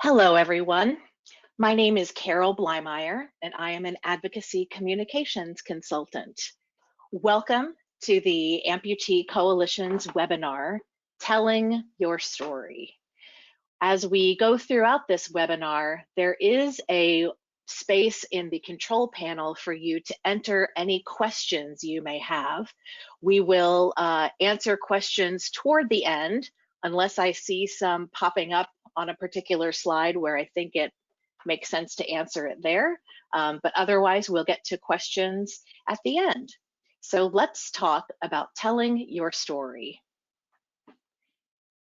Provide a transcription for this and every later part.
Hello, everyone. My name is Carol Blymire, and I am an advocacy communications consultant. Welcome to the Amputee Coalition's webinar, Telling Your Story. As we go throughout this webinar, there is a space in the control panel for you to enter any questions you may have. We will answer questions toward the end, unless I see some popping up on a particular slide where I think it makes sense to answer it there. But otherwise, we'll get to questions at the end. So let's talk about telling your story.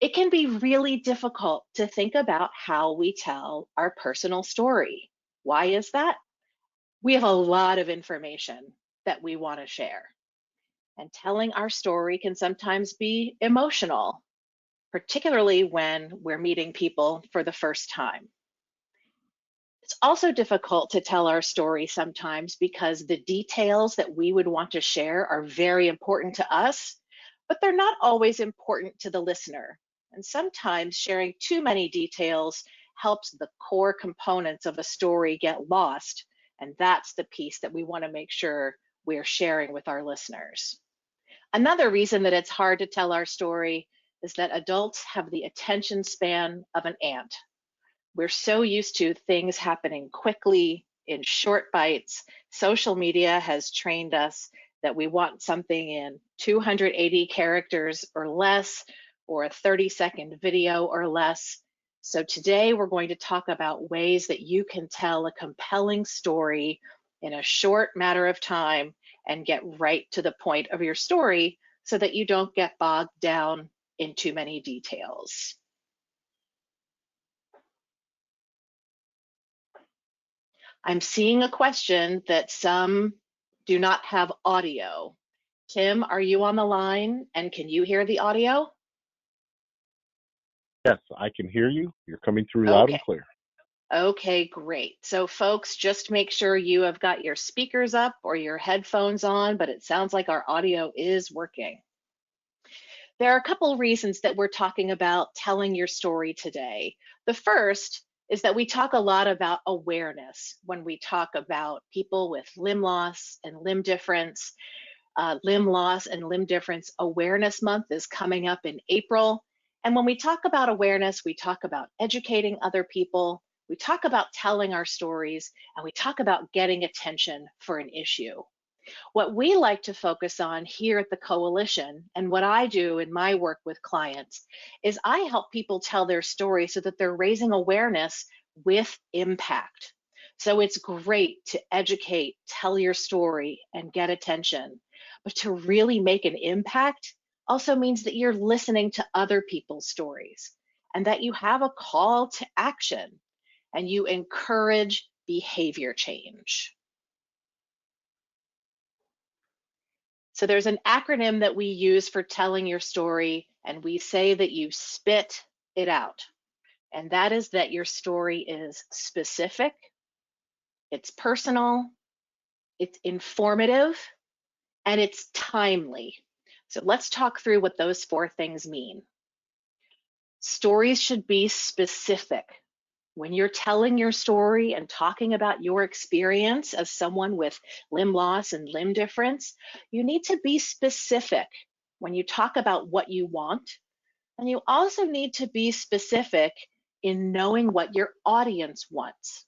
It can be really difficult to think about how we tell our personal story. Why is that? We have a lot of information that we want to share. And telling our story can sometimes be emotional, particularly when we're meeting people for the first time. It's also difficult to tell our story sometimes because the details that we would want to share are very important to us, but they're not always important to the listener. And sometimes sharing too many details helps the core components of a story get lost, and that's the piece that we want to make sure we're sharing with our listeners. Another reason that it's hard to tell our story is that adults have the attention span of an ant. We're so used to things happening quickly in short bites. Social media has trained us that we want something in 280 characters or less, or a 30-second video or less. So today we're going to talk about ways that you can tell a compelling story in a short matter of time and get right to the point of your story so that you don't get bogged down in too many details. I'm seeing a question that some do not have audio. Tim, are you on the line and can you hear the audio? Yes, I can hear you. You're coming through loud and clear. Okay, great. So folks, just make sure you have got your speakers up or your headphones on, but it sounds like our audio is working. There are a couple reasons that we're talking about telling your story today. The first is that we talk a lot about awareness when we talk about people with limb loss and limb difference. Limb loss and limb difference awareness month is coming up in April. And when we talk about awareness, we talk about educating other people, we talk about telling our stories, and we talk about getting attention for an issue. What we like to focus on here at the Coalition, and what I do in my work with clients, is I help people tell their story so that they're raising awareness with impact. So it's great to educate, tell your story, and get attention. But to really make an impact also means that you're listening to other people's stories and that you have a call to action and you encourage behavior change. So there's an acronym that we use for telling your story, and we say that you spit it out. And that is that your story is specific, it's personal, it's informative, and it's timely. So let's talk through what those four things mean. Stories should be specific. When you're telling your story and talking about your experience as someone with limb loss and limb difference, you need to be specific when you talk about what you want. And you also need to be specific in knowing what your audience wants.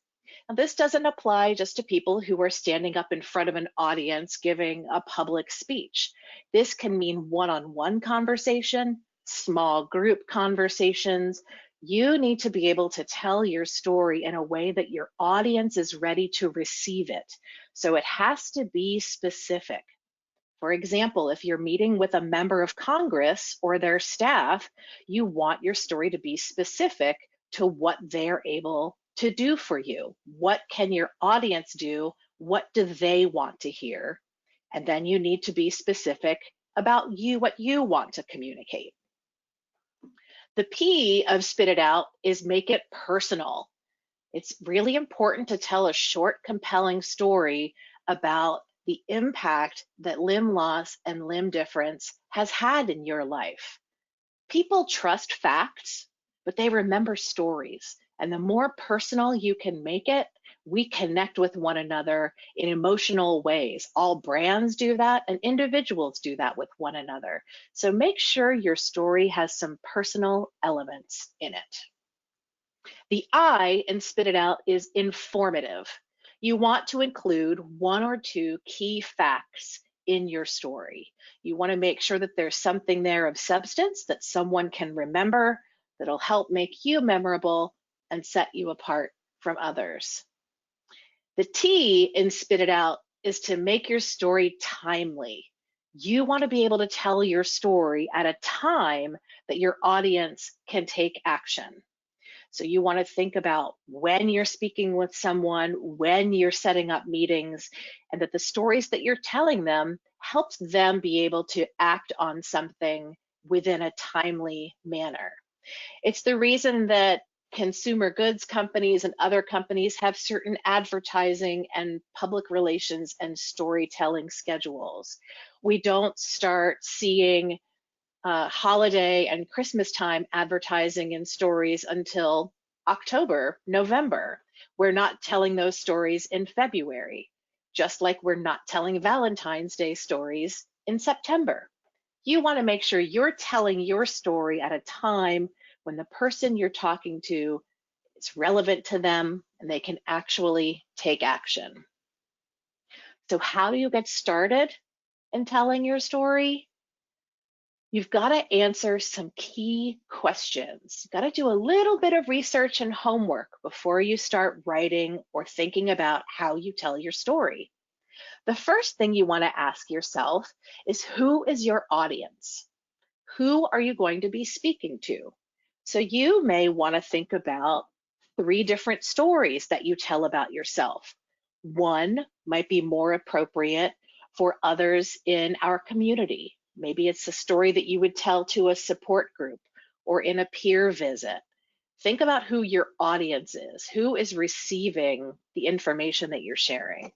Now, this doesn't apply just to people who are standing up in front of an audience giving a public speech. This can mean one-on-one conversation, small group conversations. You need to be able to tell your story in a way that your audience is ready to receive it. So it has to be specific. For example, if you're meeting with a member of Congress or their staff, you want your story to be specific to what they're able to do for you. What can your audience do? What do they want to hear? And then you need to be specific about you, what you want to communicate. The P of spit it out is make it personal. It's really important to tell a short, compelling story about the impact that limb loss and limb difference has had in your life. People trust facts, but they remember stories. And the more personal you can make it, we connect with one another in emotional ways. All brands do that, and individuals do that with one another. So make sure your story has some personal elements in it. The I in Spit It Out is informative. You want to include one or two key facts in your story. You want to make sure that there's something there of substance that someone can remember, that'll help make you memorable and set you apart from others. The T in Spit It Out is to make your story timely. You want to be able to tell your story at a time that your audience can take action. So you want to think about when you're speaking with someone, when you're setting up meetings, and that the stories that you're telling them helps them be able to act on something within a timely manner. It's the reason that consumer goods companies and other companies have certain advertising and public relations and storytelling schedules. We don't start seeing holiday and Christmas time advertising and stories until October, November. We're not telling those stories in February, just like we're not telling Valentine's Day stories in September. You want to make sure you're telling your story at a time when the person you're talking to is relevant to them and they can actually take action. So how do you get started in telling your story? You've got to answer some key questions. You've got to do a little bit of research and homework before you start writing or thinking about how you tell your story. The first thing you want to ask yourself is, who is your audience? Who are you going to be speaking to? So you may want to think about 3 different stories that you tell about yourself. One might be more appropriate for others in our community. Maybe it's a story that you would tell to a support group or in a peer visit. Think about who your audience is, who is receiving the information that you're sharing.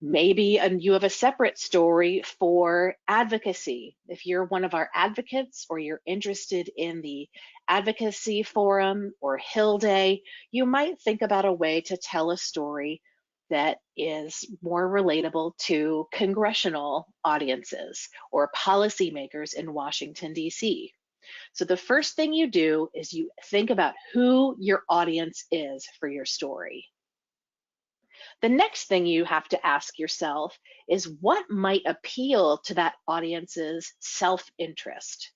Maybe you have a separate story for advocacy. If you're one of our advocates or you're interested in the advocacy forum or Hill Day, you might think about a way to tell a story that is more relatable to congressional audiences or policymakers in Washington, D.C. So the first thing you do is you think about who your audience is for your story. The next thing you have to ask yourself is, what might appeal to that audience's self-interest?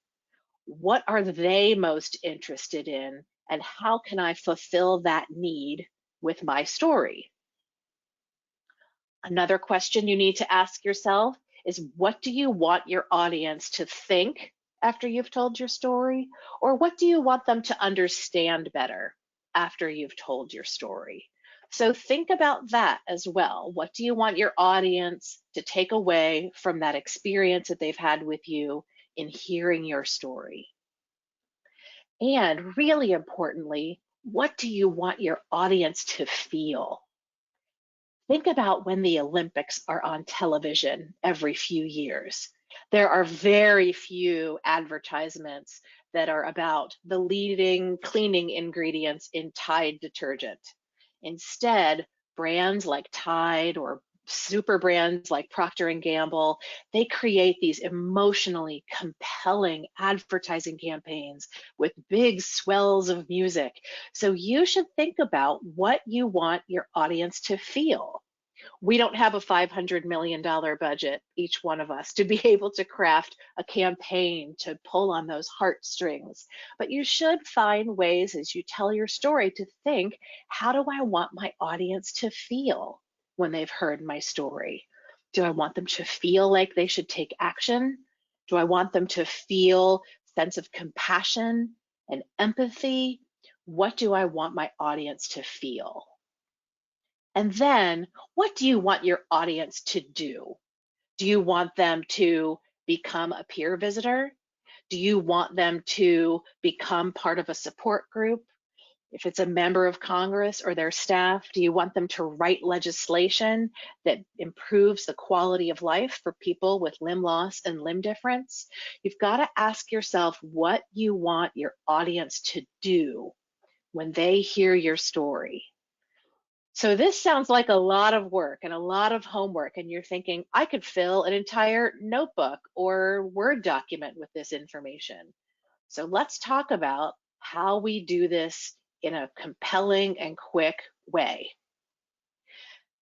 What are they most interested in, and how can I fulfill that need with my story? Another question you need to ask yourself is, what do you want your audience to think after you've told your story? Or what do you want them to understand better after you've told your story? So think about that as well. What do you want your audience to take away from that experience that they've had with you in hearing your story? And really importantly, what do you want your audience to feel? Think about when the Olympics are on television every few years. There are very few advertisements that are about the leading cleaning ingredients in Tide detergent. Instead, brands like Tide or super brands like Procter & Gamble, they create these emotionally compelling advertising campaigns with big swells of music. So you should think about what you want your audience to feel. We don't have a $500 million budget, each one of us, to be able to craft a campaign to pull on those heartstrings. But you should find ways as you tell your story to think, how do I want my audience to feel when they've heard my story? Do I want them to feel like they should take action? Do I want them to feel a sense of compassion and empathy? What do I want my audience to feel? And then, what do you want your audience to do? Do you want them to become a peer visitor? Do you want them to become part of a support group? If it's a member of Congress or their staff, do you want them to write legislation that improves the quality of life for people with limb loss and limb difference? You've got to ask yourself what you want your audience to do when they hear your story. So this sounds like a lot of work and a lot of homework, and you're thinking, I could fill an entire notebook or Word document with this information. So let's talk about how we do this in a compelling and quick way.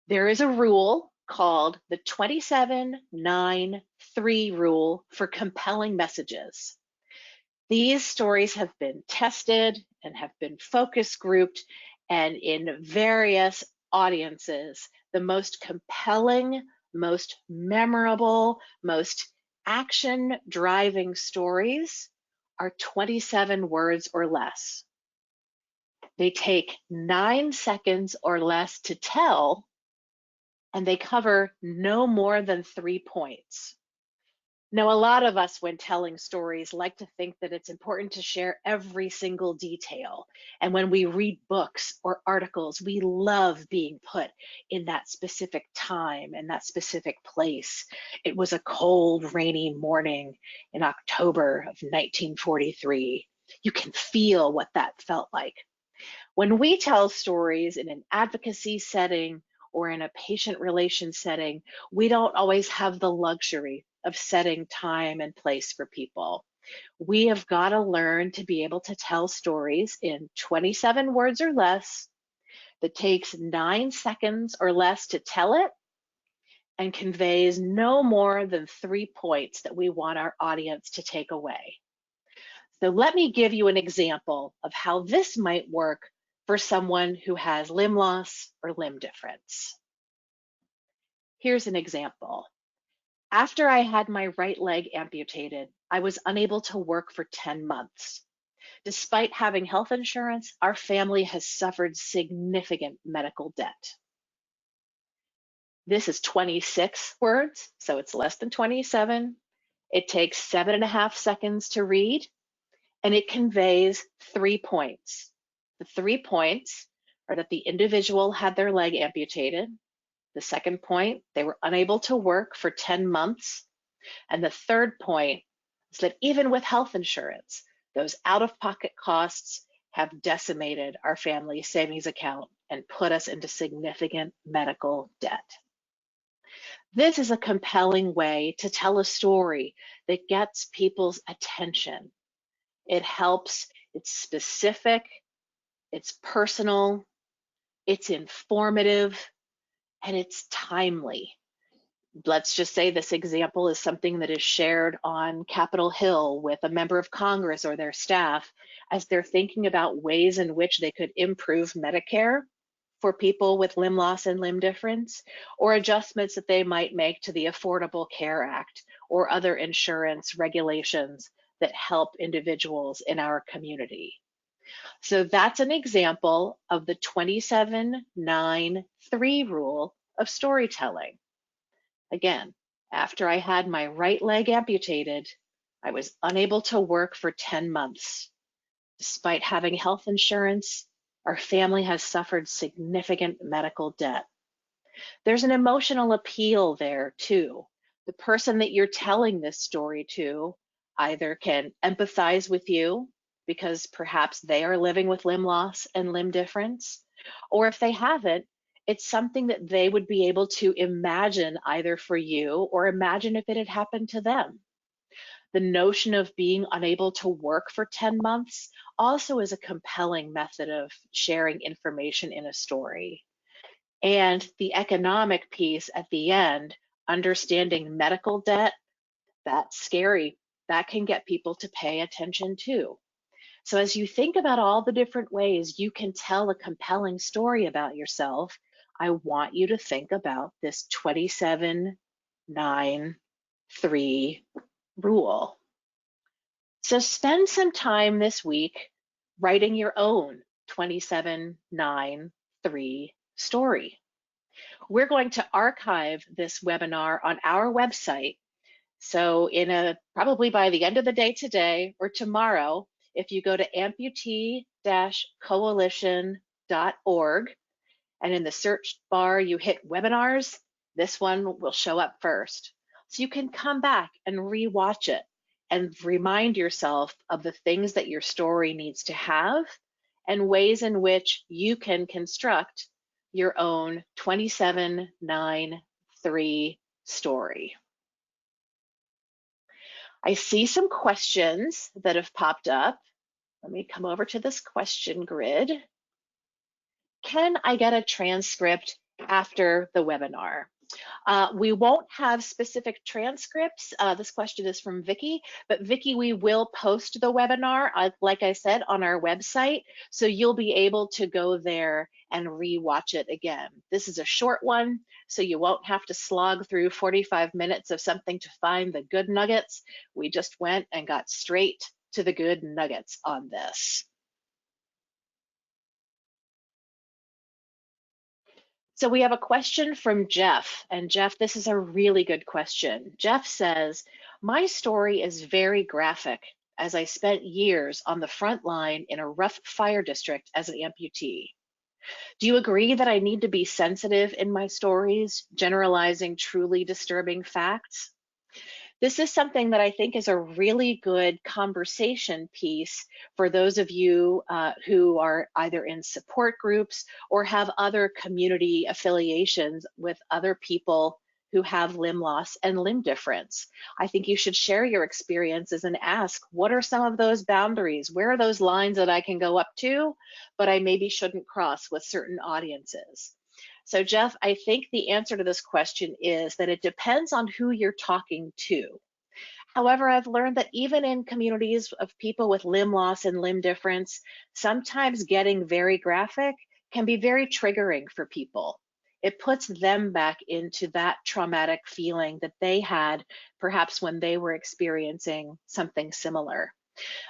There is a rule called the 27-9-3 rule for compelling messages. These stories have been tested and have been focus grouped, and in various audiences, the most compelling, most memorable, most action-driving stories are 27 words or less. They take 9 seconds or less to tell, and they cover no more than 3 points. Now, a lot of us, when telling stories, like to think that it's important to share every single detail. And when we read books or articles, we love being put in that specific time and that specific place. It was a cold, rainy morning in October of 1943. You can feel what that felt like. When we tell stories in an advocacy setting or in a patient relations setting, we don't always have the luxury of setting time and place for people. We have got to learn to be able to tell stories in 27 words or less that takes 9 seconds or less to tell it and conveys no more than 3 points that we want our audience to take away. So let me give you an example of how this might work for someone who has limb loss or limb difference. Here's an example. After I had my right leg amputated, I was unable to work for 10 months. Despite having health insurance, our family has suffered significant medical debt. This is 26 words, so it's less than 27. It takes 7.5 seconds to read, and it conveys 3 points. The 3 points are that the individual had their leg amputated. The second point, they were unable to work for 10 months. And the third point is that even with health insurance, those out-of-pocket costs have decimated our family savings account and put us into significant medical debt. This is a compelling way to tell a story that gets people's attention. It helps, it's specific, it's personal, it's informative, and it's timely. Let's just say this example is something that is shared on Capitol Hill with a member of Congress or their staff as they're thinking about ways in which they could improve Medicare for people with limb loss and limb difference, or adjustments that they might make to the Affordable Care Act or other insurance regulations that help individuals in our community. So that's an example of the 27-9-3 rule of storytelling. Again, after I had my right leg amputated, I was unable to work for 10 months. Despite having health insurance, our family has suffered significant medical debt. There's an emotional appeal there too. The person that you're telling this story to either can empathize with you because perhaps they are living with limb loss and limb difference, or if they haven't, it's something that they would be able to imagine either for you or imagine if it had happened to them. The notion of being unable to work for 10 months also is a compelling method of sharing information in a story. And the economic piece at the end, understanding medical debt, that's scary. That can get people to pay attention too. So as you think about all the different ways you can tell a compelling story about yourself, I want you to think about this 27-9-3 rule. So spend some time this week writing your own 27-9-3 story. We're going to archive this webinar on our website. So probably by the end of the day today or tomorrow, if you go to amputee-coalition.org and in the search bar you hit webinars, this one will show up first. So you can come back and rewatch it and remind yourself of the things that your story needs to have and ways in which you can construct your own 2793 story. I see some questions that have popped up. Let me come over to this question grid. Can I get a transcript after the webinar? We won't have specific transcripts. This question is from Vicky, but Vicky, we will post the webinar, like I said, on our website, so you'll be able to go there and re-watch it again. This is a short one, so you won't have to slog through 45 minutes of something to find the good nuggets. We just went and got straight to the good nuggets on this. So we have a question from Jeff, and Jeff, this is a really good question. Jeff says, my story is very graphic as I spent years on the front line in a rough fire district as an amputee. Do you agree that I need to be sensitive in my stories, generalizing truly disturbing facts? This is something that I think is a really good conversation piece for those of you who are either in support groups or have other community affiliations with other people who have limb loss and limb difference. I think you should share your experiences and ask, what are some of those boundaries? Where are those lines that I can go up to, but I maybe shouldn't cross with certain audiences? So Jeff, I think the answer to this question is that it depends on who you're talking to. However, I've learned that even in communities of people with limb loss and limb difference, sometimes getting very graphic can be very triggering for people. It puts them back into that traumatic feeling that they had perhaps when they were experiencing something similar.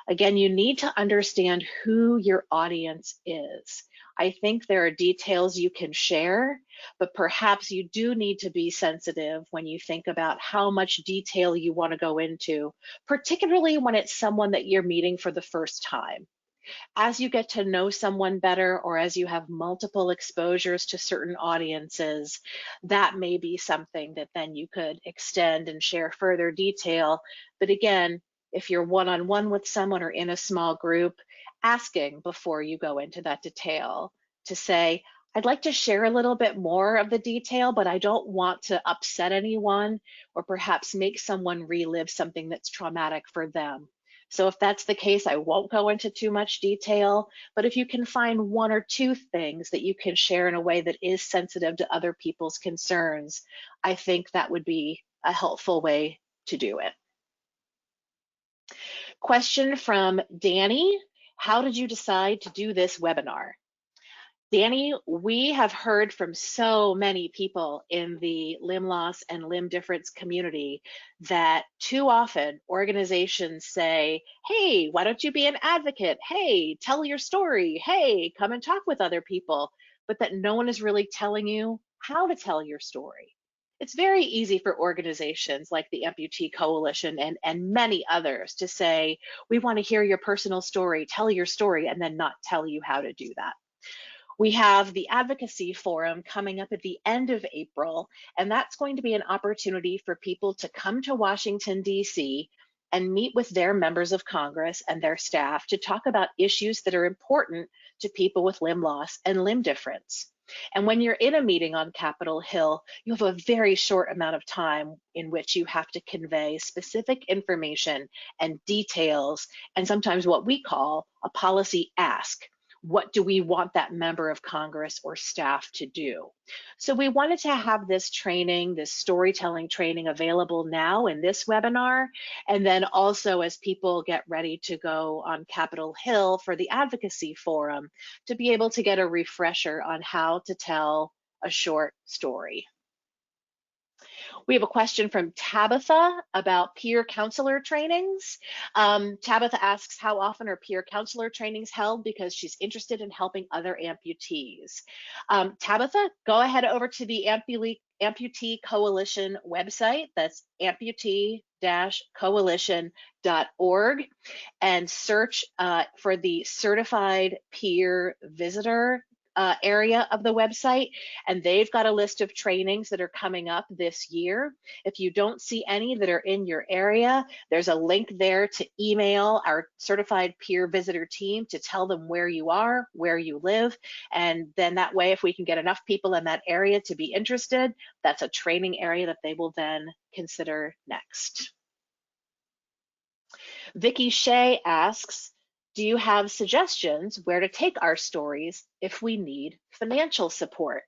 Again, you need to understand who your audience is. I think there are details you can share, but perhaps you do need to be sensitive when you think about how much detail you want to go into, particularly when it's someone that you're meeting for the first time. As you get to know someone better, or as you have multiple exposures to certain audiences, that may be something that then you could extend and share further detail. But again, if you're one-on-one with someone or in a small group, asking before you go into that detail to say, I'd like to share a little bit more of the detail, but I don't want to upset anyone or perhaps make someone relive something that's traumatic for them. So if that's the case, I won't go into too much detail, but if you can find one or two things that you can share in a way that is sensitive to other people's concerns, I think that would be a helpful way to do it. Question from Danny, how did you decide to do this webinar? Danny, we have heard from so many people in the limb loss and limb difference community that too often organizations say, hey, why don't you be an advocate? Hey, tell your story. Hey, come and talk with other people, but that no one is really telling you how to tell your story. It's very easy for organizations like the Amputee Coalition and many others to say, we want to hear your personal story, tell your story, and then not tell you how to do that. We have the Advocacy Forum coming up at the end of April, and that's going to be an opportunity for people to come to Washington, D.C. and meet with their members of Congress and their staff to talk about issues that are important to people with limb loss and limb difference. And when you're in a meeting on Capitol Hill, you have a very short amount of time in which you have to convey specific information and details, and sometimes what we call a policy ask. What do we want that member of Congress or staff to do? So we wanted to have this training, this storytelling training available now in this webinar, and then also as people get ready to go on Capitol Hill for the Advocacy Forum, to be able to get a refresher on how to tell a short story. We have a question from Tabitha about peer counselor trainings. Tabitha asks, how often are peer counselor trainings held, because she's interested in helping other amputees. Tabitha, go ahead over to the Amputee Coalition website. That's amputee-coalition.org, and search for the Certified Peer Visitor area of the website, and they've got a list of trainings that are coming up this year. If you don't see any that are in your area, there's a link there to email our certified peer visitor team to tell them where you are, where you live, and then that way, if we can get enough people in that area to be interested, that's a training area that they will then consider next. Vicky Shea asks, do you have suggestions where to take our stories if we need financial support?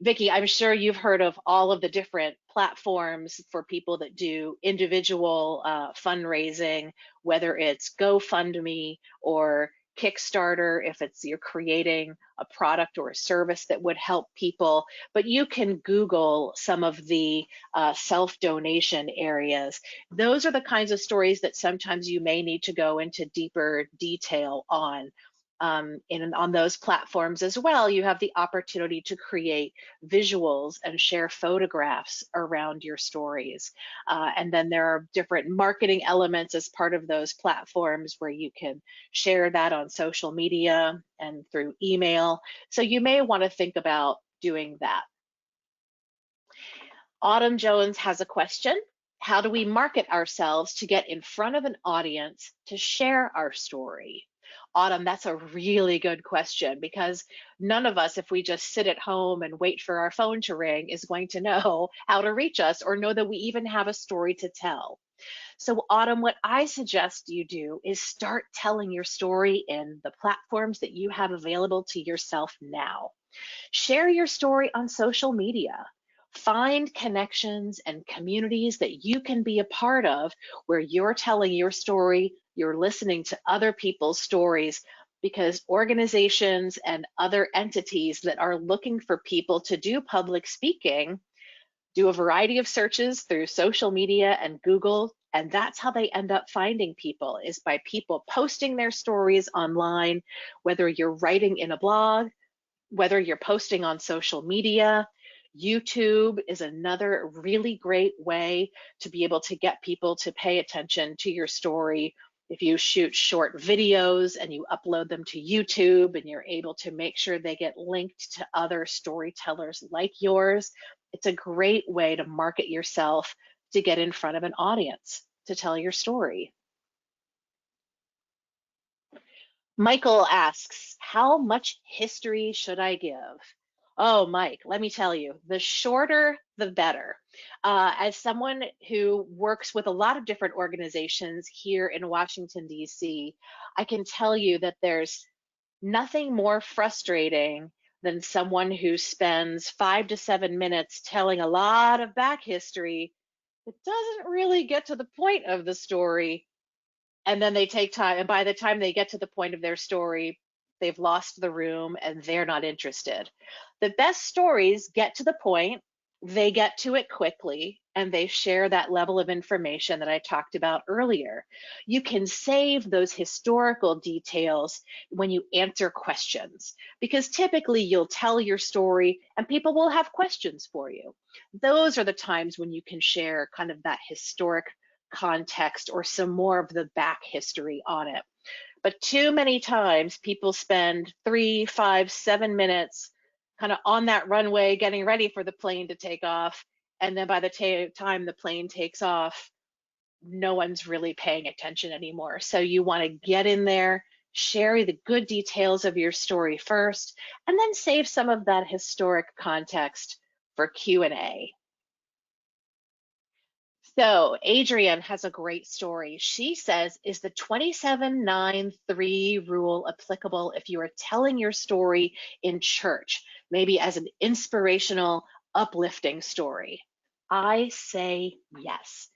Vicky, I'm sure you've heard of all of the different platforms for people that do individual fundraising, whether it's GoFundMe or Kickstarter, if it's you're creating a product or a service that would help people. But you can Google some of the self-donation areas. Those are the kinds of stories that sometimes you may need to go into deeper detail on. On those platforms as well, you have the opportunity to create visuals and share photographs around your stories. And then there are different marketing elements as part of those platforms where you can share that on social media and through email. So you may want to think about doing that. Autumn Jones has a question. How do we market ourselves to get in front of an audience to share our story? Autumn, that's a really good question, because none of us, if we just sit at home and wait for our phone to ring, is going to know how to reach us or know that we even have a story to tell. So Autumn, what I suggest you do is start telling your story in the platforms that you have available to yourself now. Share your story on social media. Find connections and communities that you can be a part of where you're telling your story, you're listening to other people's stories, because organizations and other entities that are looking for people to do public speaking do a variety of searches through social media and Google, and that's how they end up finding people, is by people posting their stories online, whether you're writing in a blog, whether you're posting on social media. YouTube is another really great way to be able to get people to pay attention to your story. If you shoot short videos and you upload them to YouTube and you're able to make sure they get linked to other storytellers like yours, it's a great way to market yourself to get in front of an audience to tell your story. Michael asks, how much history should I give? Oh, Mike, let me tell you, the shorter, the better. As someone who works with a lot of different organizations here in Washington, D.C., I can tell you that there's nothing more frustrating than someone who spends 5 to 7 minutes telling a lot of back history that doesn't really get to the point of the story. And then they take time, and by the time they get to the point of their story, they've lost the room and they're not interested. The best stories get to the point, they get to it quickly, and they share that level of information that I talked about earlier. You can save those historical details when you answer questions, because typically you'll tell your story and people will have questions for you. Those are the times when you can share kind of that historic context or some more of the back history on it. But too many times people spend 3, 5, 7 minutes kind of on that runway getting ready for the plane to take off. And then by the time the plane takes off, no one's really paying attention anymore. So you want to get in there, share the good details of your story first, and then save some of that historic context for Q&A. So Adrienne has a great story. She says, is the 27-9-3 rule applicable if you are telling your story in church, maybe as an inspirational, uplifting story? I say yes.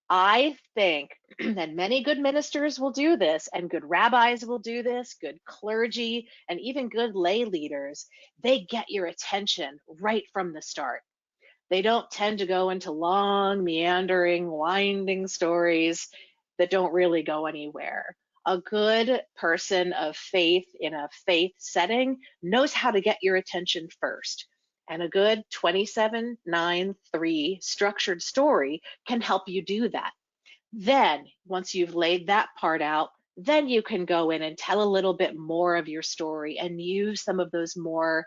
I think that many good ministers will do this, and good rabbis will do this, good clergy, and even good lay leaders. They get your attention right from the start. They don't tend to go into long, meandering, winding stories that don't really go anywhere. A good person of faith in a faith setting knows how to get your attention first. And a good 27-9-3 structured story can help you do that. Then, once you've laid that part out, then you can go in and tell a little bit more of your story and use some of those more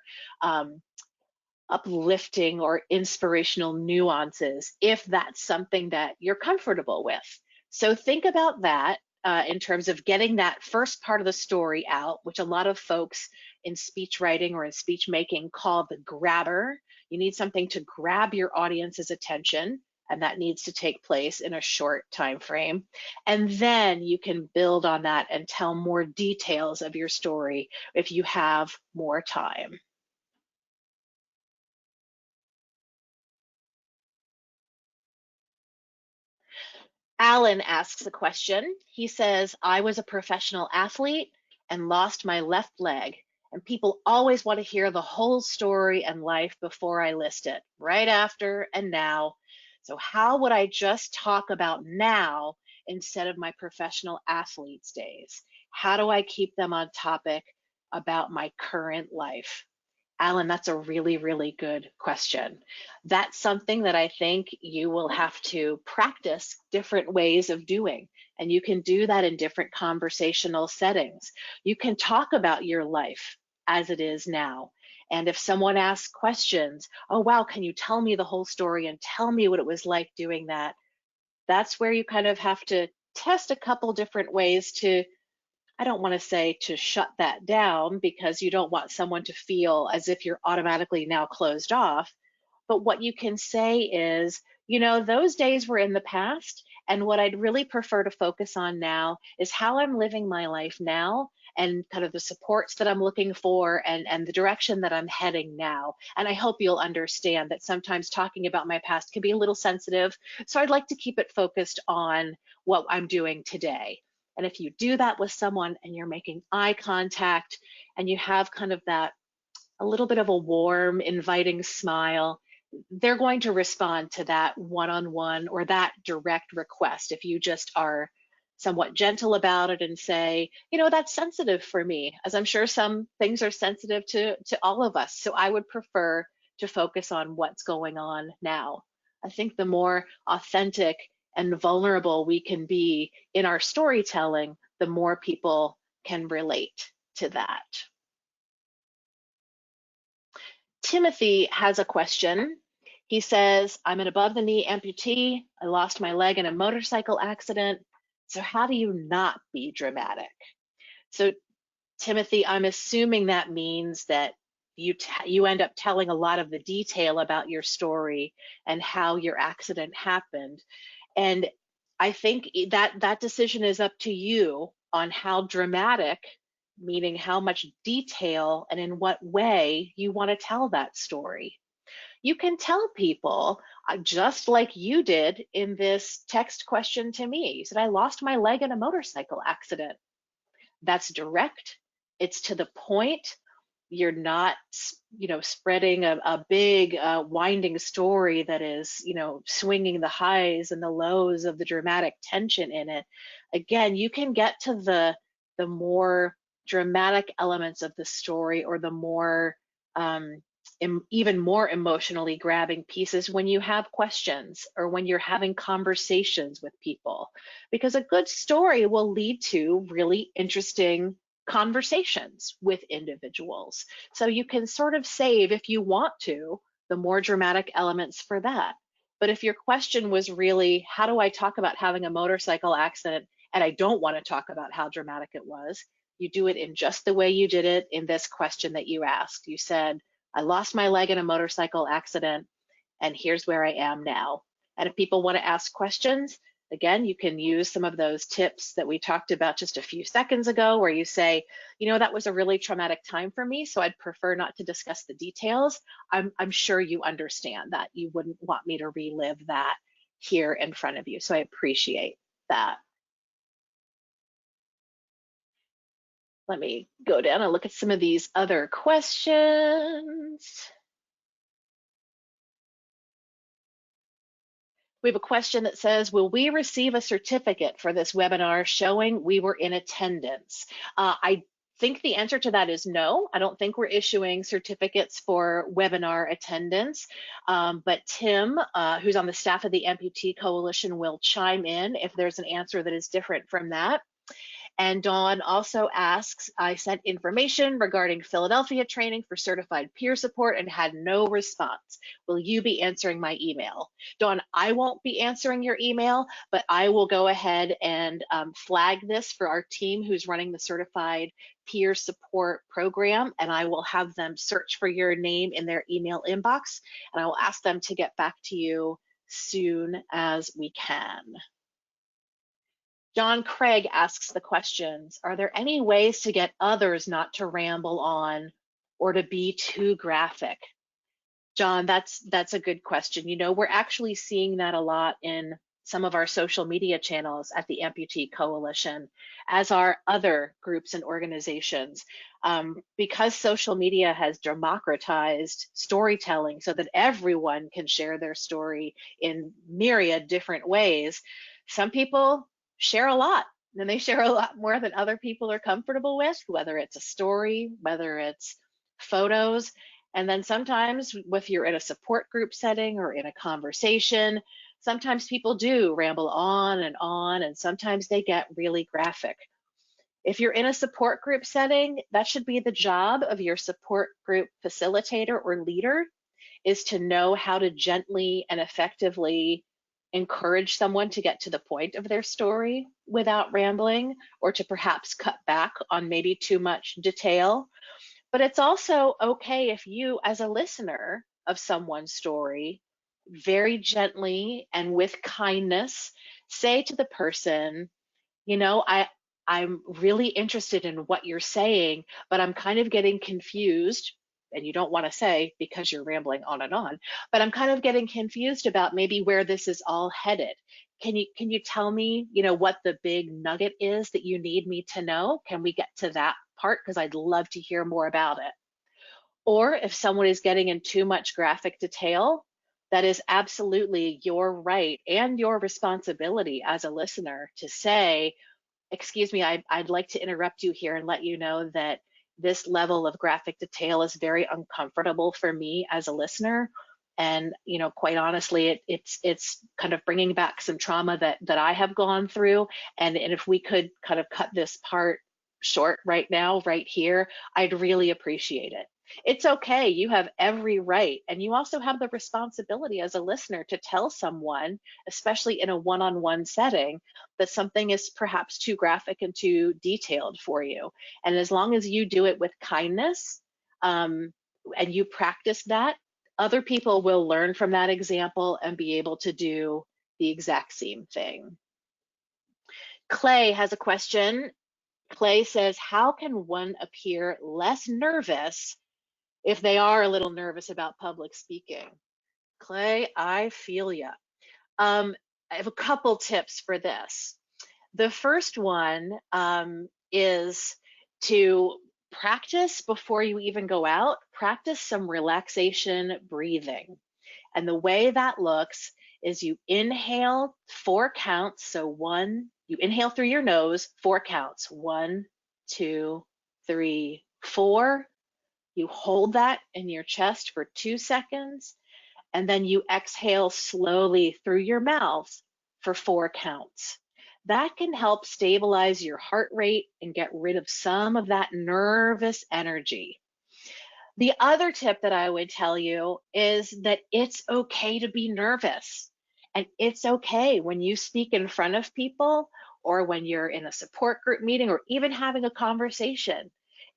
uplifting or inspirational nuances if that's something that you're comfortable with. So think about that in terms of getting that first part of the story out, which a lot of folks in speech writing or in speech making call the grabber. You need something to grab your audience's attention, and that needs to take place in a short time frame. And then you can build on that and tell more details of your story if you have more time. Alan asks a question. He says, I was a professional athlete and lost my left leg, and people always want to hear the whole story and life before I list it, right after and now. So how would I just talk about now instead of my professional athlete's days? How do I keep them on topic about my current life? Alan, that's a really, really good question. That's something that I think you will have to practice different ways of doing. And you can do that in different conversational settings. You can talk about your life as it is now. And if someone asks questions, oh, wow, can you tell me the whole story and tell me what it was like doing that? That's where you kind of have to test a couple different ways to, I don't want to say to shut that down because you don't want someone to feel as if you're automatically now closed off. But what you can say is, you know, those days were in the past. And what I'd really prefer to focus on now is how I'm living my life now and kind of the supports that I'm looking for and the direction that I'm heading now. And I hope you'll understand that sometimes talking about my past can be a little sensitive. So I'd like to keep it focused on what I'm doing today. And if you do that with someone and you're making eye contact and you have kind of that a little bit of a warm, inviting smile, they're going to respond to that one-on-one or that direct request. If you just are somewhat gentle about it and say, you know, that's sensitive for me, as I'm sure some things are sensitive to all of us. So I would prefer to focus on what's going on now. I think the more authentic and vulnerable we can be in our storytelling, the more people can relate to that. Timothy has a question. He says, I'm an above the knee amputee. I lost my leg in a motorcycle accident. So how do you not be dramatic? So Timothy, I'm assuming that means that you end up telling a lot of the detail about your story and how your accident happened. And I think that decision is up to you on how dramatic, meaning how much detail and in what way you want to tell that story. You can tell people, just like you did in this text question to me. You said, I lost my leg in a motorcycle accident. That's direct, it's to the point. You're not, you know, spreading a big winding story that is, you know, swinging the highs and the lows of the dramatic tension in it. Again, you can get to the more dramatic elements of the story or the more even more emotionally grabbing pieces when you have questions or when you're having conversations with people, because a good story will lead to really interesting conversations with individuals. So you can sort of save, if you want to, the more dramatic elements for that. But if your question was really, how do I talk about having a motorcycle accident and I don't want to talk about how dramatic it was, you do it in just the way you did it in this question that you asked. You said, I lost my leg in a motorcycle accident and here's where I am now. And if people want to ask questions, again, you can use some of those tips that we talked about just a few seconds ago, where you say, you know, that was a really traumatic time for me, so I'd prefer not to discuss the details. I'm sure you understand that. You wouldn't want me to relive that here in front of you, so I appreciate that. Let me go down and look at some of these other questions. We have a question that says, will we receive a certificate for this webinar showing we were in attendance? I think the answer to that is no. I don't think we're issuing certificates for webinar attendance, but Tim, who's on the staff of the Amputee Coalition, will chime in if there's an answer that is different from that. And Dawn also asks, I sent information regarding Philadelphia training for certified peer support and had no response. Will you be answering my email? Dawn, I won't be answering your email, but I will go ahead and flag this for our team who's running the certified peer support program, and I will have them search for your name in their email inbox, and I will ask them to get back to you soon as we can. John Craig asks the questions, are there any ways to get others not to ramble on or to be too graphic? John, that's a good question. You know, we're actually seeing that a lot in some of our social media channels at the Amputee Coalition, as are other groups and organizations. Because social media has democratized storytelling so that everyone can share their story in myriad different ways, some people share a lot, and they share a lot more than other people are comfortable with, whether it's a story, whether it's photos. And then sometimes if you're in a support group setting or in a conversation, sometimes people do ramble on, and sometimes they get really graphic. If you're in a support group setting, that should be the job of your support group facilitator or leader, is to know how to gently and effectively encourage someone to get to the point of their story without rambling, or to perhaps cut back on maybe too much detail. But it's also okay if you, as a listener of someone's story, very gently and with kindness, say to the person, you know, I'm really interested in what you're saying, but I'm kind of getting confused. And you don't want to say because you're rambling on and on, but I'm kind of getting confused about maybe where this is all headed. Can you tell me, you know, what the big nugget is that you need me to know? Can we get to that part? Because I'd love to hear more about it. Or if someone is getting in too much graphic detail, that is absolutely your right and your responsibility as a listener to say, excuse me, I'd like to interrupt you here and let you know that this level of graphic detail is very uncomfortable for me as a listener. And, you know, quite honestly, it's kind of bringing back some trauma that I have gone through. And if we could kind of cut this part short right now, right here, I'd really appreciate it. It's okay. You have every right. And you also have the responsibility as a listener to tell someone, especially in a one-on-one setting, that something is perhaps too graphic and too detailed for you. And as long as you do it with kindness, and you practice that, other people will learn from that example and be able to do the exact same thing. Clay has a question. Clay says, how can one appear less nervous if they are a little nervous about public speaking? Clay, I feel ya. I have a couple tips for this. The first one is to practice before you even go out, practice some relaxation breathing. And the way that looks is you inhale 4 counts. So you inhale through your nose, 4 counts. 1, 2, 3, 4. You hold that in your chest for 2 seconds, and then you exhale slowly through your mouth for 4 counts. That can help stabilize your heart rate and get rid of some of that nervous energy. The other tip that I would tell you is that it's okay to be nervous. And it's okay when you speak in front of people, or when you're in a support group meeting, or even having a conversation.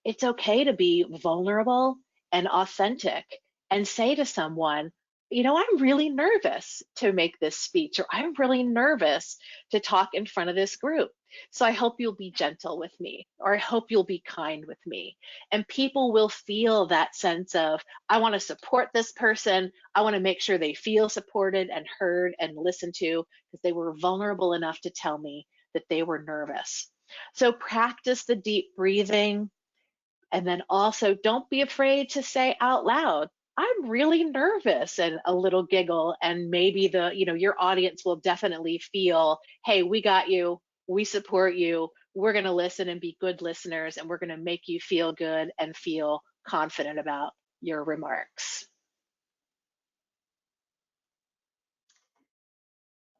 It's okay to be vulnerable and authentic and say to someone, you know, I'm really nervous to make this speech, or I'm really nervous to talk in front of this group. So I hope you'll be gentle with me, or I hope you'll be kind with me. And people will feel that sense of, I want to support this person. I want to make sure they feel supported and heard and listened to, because they were vulnerable enough to tell me that they were nervous. So practice the deep breathing. And then also, don't be afraid to say out loud, I'm really nervous, and a little giggle, and maybe your audience will definitely feel, hey, we got you, we support you, we're going to listen and be good listeners, and we're going to make you feel good and feel confident about your remarks.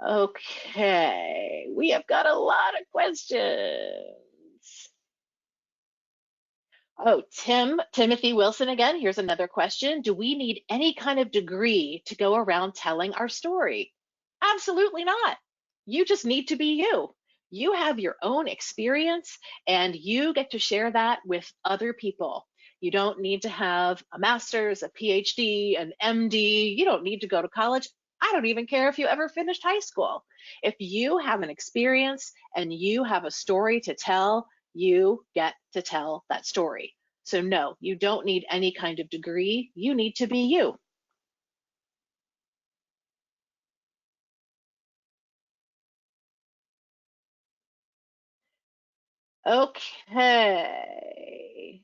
Okay, we have got a lot of questions. Oh, Timothy Wilson again. Here's another question. Do we need any kind of degree to go around telling our story? Absolutely not. You just need to be you. You have your own experience and you get to share that with other people. You don't need to have a master's, a PhD, an MD. You don't need to go to college. I don't even care if you ever finished high school. If you have an experience and you have a story to tell, you get to tell that story. So no, you don't need any kind of degree. You need to be you. Okay.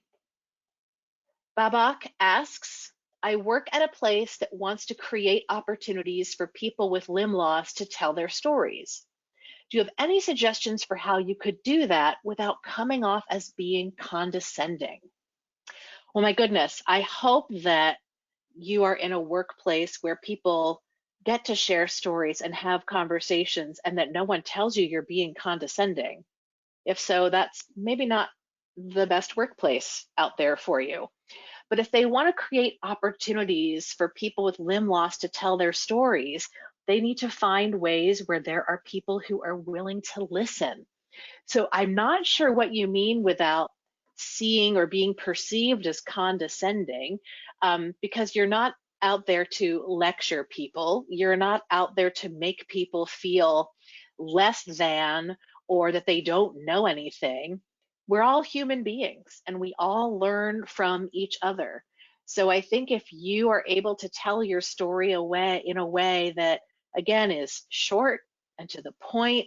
Babak asks, I work at a place that wants to create opportunities for people with limb loss to tell their stories. Do you have any suggestions for how you could do that without coming off as being condescending? Well, my goodness, I hope that you are in a workplace where people get to share stories and have conversations and that no one tells you you're being condescending. If so, that's maybe not the best workplace out there for you. But if they want to create opportunities for people with limb loss to tell their stories, they need to find ways where there are people who are willing to listen. So I'm not sure what you mean without seeing or being perceived as condescending, because you're not out there to lecture people. You're not out there to make people feel less than or that they don't know anything. We're all human beings and we all learn from each other. So I think if you are able to tell your story in a way that, again, is short and to the point,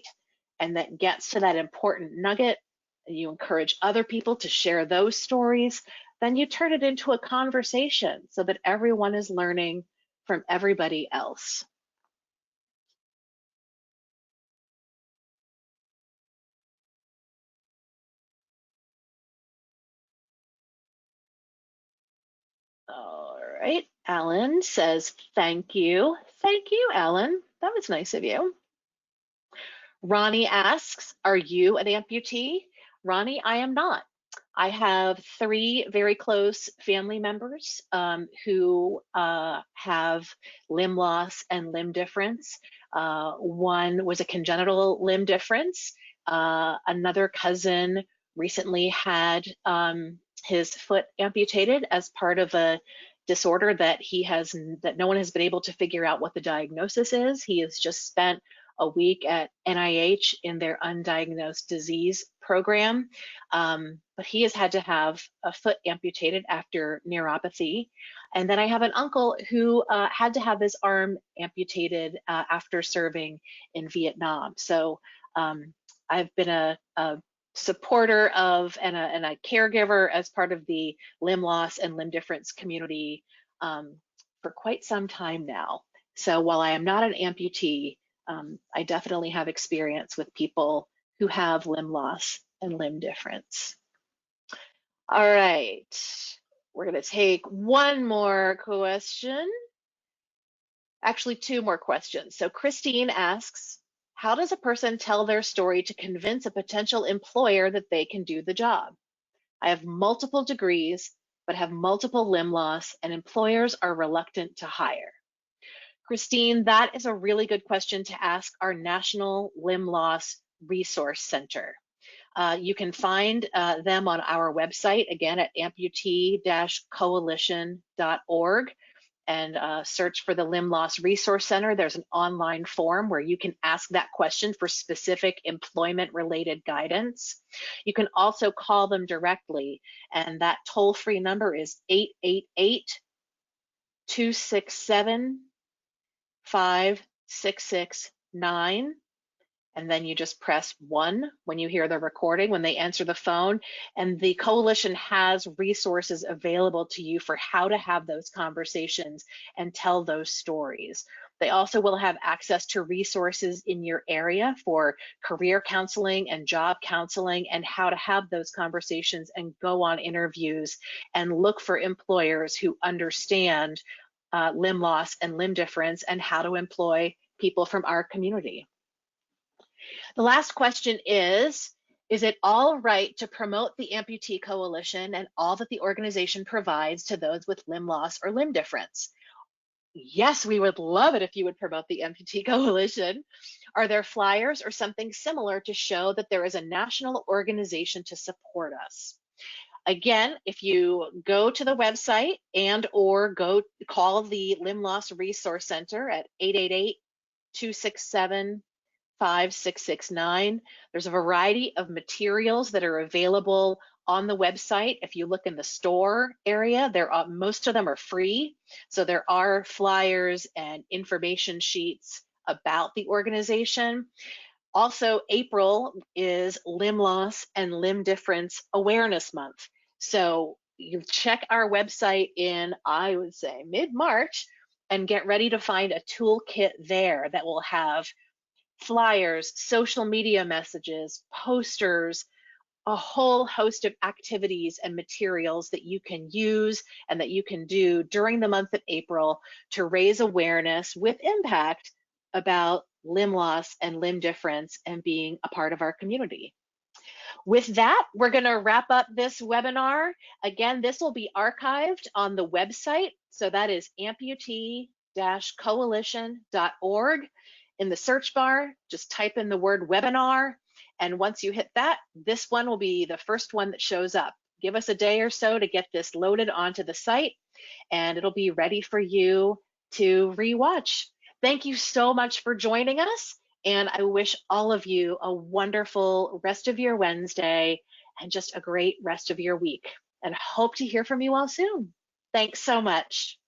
and that gets to that important nugget, and you encourage other people to share those stories, then you turn it into a conversation so that everyone is learning from everybody else. All right, Alan says, thank you. Thank you, Alan. That was nice of you. Ronnie asks, are you an amputee? Ronnie, I am not. I have three very close family members who have limb loss and limb difference. One was a congenital limb difference. Another cousin recently had his foot amputated as part of a disorder that no one has been able to figure out what the diagnosis is. He has just spent a week at NIH in their undiagnosed disease program. But he has had to have a foot amputated after neuropathy. And then I have an uncle who had to have his arm amputated after serving in Vietnam. So I've been a supporter of and a caregiver as part of the limb loss and limb difference community for quite some time now. So while I am not an amputee, I definitely have experience with people who have limb loss and limb difference. All right, we're going to take one more question. Actually, two more questions. So Christine asks, how does a person tell their story to convince a potential employer that they can do the job? I have multiple degrees, but have multiple limb loss, and employers are reluctant to hire. Christine, that is a really good question to ask our National Limb Loss Resource Center. You can find them on our website, again, at amputee-coalition.org, and search for the Limb Loss Resource Center. There's an online form where you can ask that question for specific employment-related guidance. You can also call them directly, and that toll-free number is 888-267 5669, and then you just press 1 when you hear the recording, when they answer the phone, and the coalition has resources available to you for how to have those conversations and tell those stories. They also will have access to resources in your area for career counseling and job counseling and how to have those conversations and go on interviews and look for employers who understand limb loss and limb difference and how to employ people from our community. The last question is Is it all right to promote the Amputee Coalition and all that the organization provides to those with limb loss or limb difference? Yes, we would love it if you would promote the Amputee Coalition. Are there flyers or something similar to show that there is a national organization to support us? Again, if you go to the website and or go call the Limb Loss Resource Center at 888-267-5669. There's a variety of materials that are available on the website. If you look in the store area, most of them are free. So there are flyers and information sheets about the organization. Also, April is Limb Loss and Limb Difference Awareness Month. So you check our website in, I would say, mid-March and get ready to find a toolkit there that will have flyers, social media messages, posters, a whole host of activities and materials that you can use and that you can do during the month of April to raise awareness with impact about limb loss and limb difference and being a part of our community. With that, we're going to wrap up this webinar. Again, this will be archived on the website. So that is amputee-coalition.org. In the search bar, just type in the word webinar. And once you hit that, this one will be the first one that shows up. Give us a day or so to get this loaded onto the site, and it'll be ready for you to rewatch. Thank you so much for joining us, and I wish all of you a wonderful rest of your Wednesday and just a great rest of your week, and hope to hear from you all soon. Thanks so much.